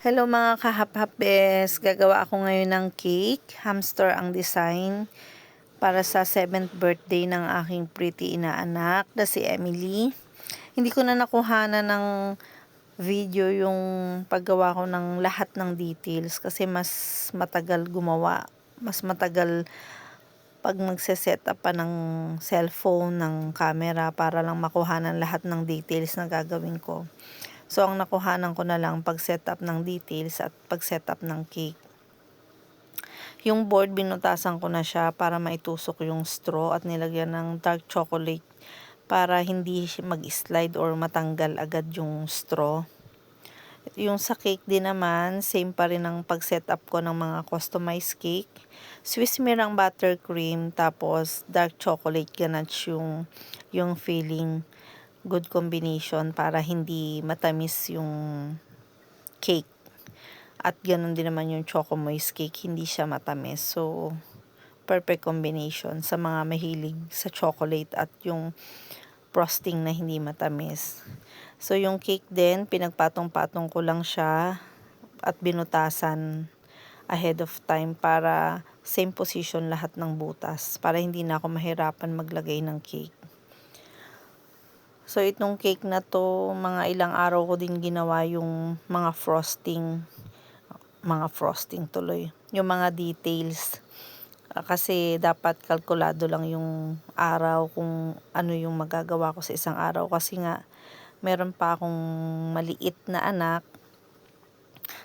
Hello mga kahap-hapes! Gagawa ako ngayon ng cake. Hamster ang design para sa 7th birthday ng aking pretty inaanak na si Emily. Hindi ko na nakuhanan ng video yung paggawa ko ng lahat ng details kasi mas matagal gumawa. Mas matagal pag magse-set up pa ng cellphone, ng camera para lang makuhanan lahat ng details na gagawin ko. So, ang nakuhanan ko na lang pag-setup ng details at pag-setup ng cake. Yung board, binutasan ko na siya para maitusok yung straw at nilagyan ng dark chocolate para hindi mag-slide or matanggal agad yung straw. Yung sa cake din naman, same pa rin ang pag-setup ko ng mga customized cake. Swiss Mirang buttercream, tapos dark chocolate ganache yung filling. Good combination para hindi matamis yung cake. At ganoon din naman yung choco moist cake, hindi siya matamis. So, perfect combination sa mga mahilig sa chocolate at yung frosting na hindi matamis. So, yung cake din, pinagpatong-patong ko lang siya at binutasan ahead of time para same position lahat ng butas. Para hindi na ako mahirapan maglagay ng cake. So, itong cake na to, mga ilang araw ko din ginawa yung mga frosting tuloy. Yung mga details. Kasi dapat kalkulado lang yung araw kung ano yung magagawa ko sa isang araw. Kasi nga, meron pa akong maliit na anak.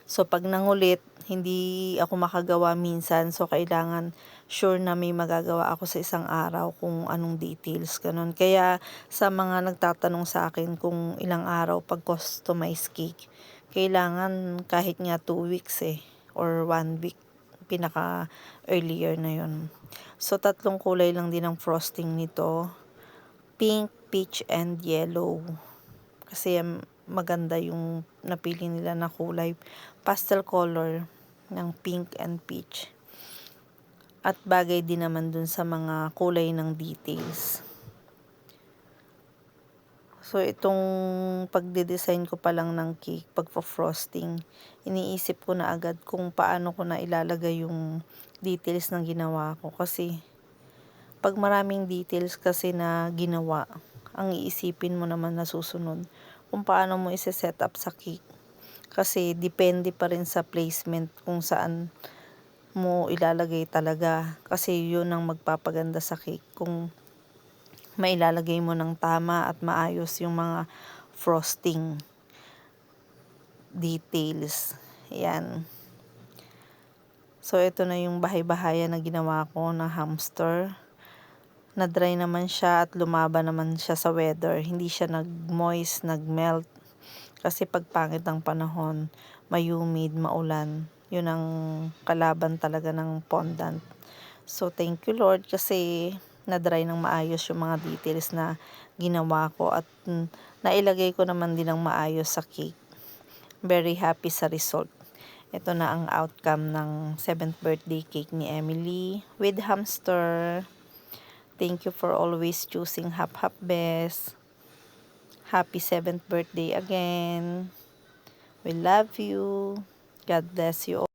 So, pag nangulit, hindi ako makagawa minsan. So, kailangan sure na may magagawa ako sa isang araw kung anong details. Ganun. Kaya, sa mga nagtatanong sa akin kung ilang araw pag customized cake, kailangan kahit nga 2 weeks or 1 week. Pinaka earlier na yun. So, 3 kulay lang din ang frosting nito. Pink, peach, and yellow. Kasi maganda yung napili nila na kulay, pastel color ng pink and peach. At bagay din naman dun sa mga kulay ng details. So, itong pagde-design ko pa lang ng cake, pagpo-frosting, iniisip ko na agad kung paano ko na ilalagay yung details ng ginawa ko. Kasi, pag maraming details kasi na ginawa, ang iisipin mo naman na susunod kung paano mo isi-set up sa cake. Kasi depende pa rin sa placement kung saan mo ilalagay talaga. Kasi yun ang magpapaganda sa cake. Kung mailalagay mo ng tama at maayos yung mga frosting details. Yan. So, ito na yung bahay-bahayan na ginawa ko na hamster. Na-dry naman siya at lumaban naman siya sa weather. Hindi siya nag-moist, nag-melt. Kasi pag pangit ang panahon, may-humid, maulan, yun ang kalaban talaga ng fondant. So, thank you Lord kasi na-dry ng maayos yung mga details na ginawa ko at nailagay ko naman din ng maayos sa cake. Very happy sa result. Ito na ang outcome ng 7th birthday cake ni Emily with hamster. Thank you for always choosing Hap Hap Best. Happy 7th birthday again. We love you. God bless you all.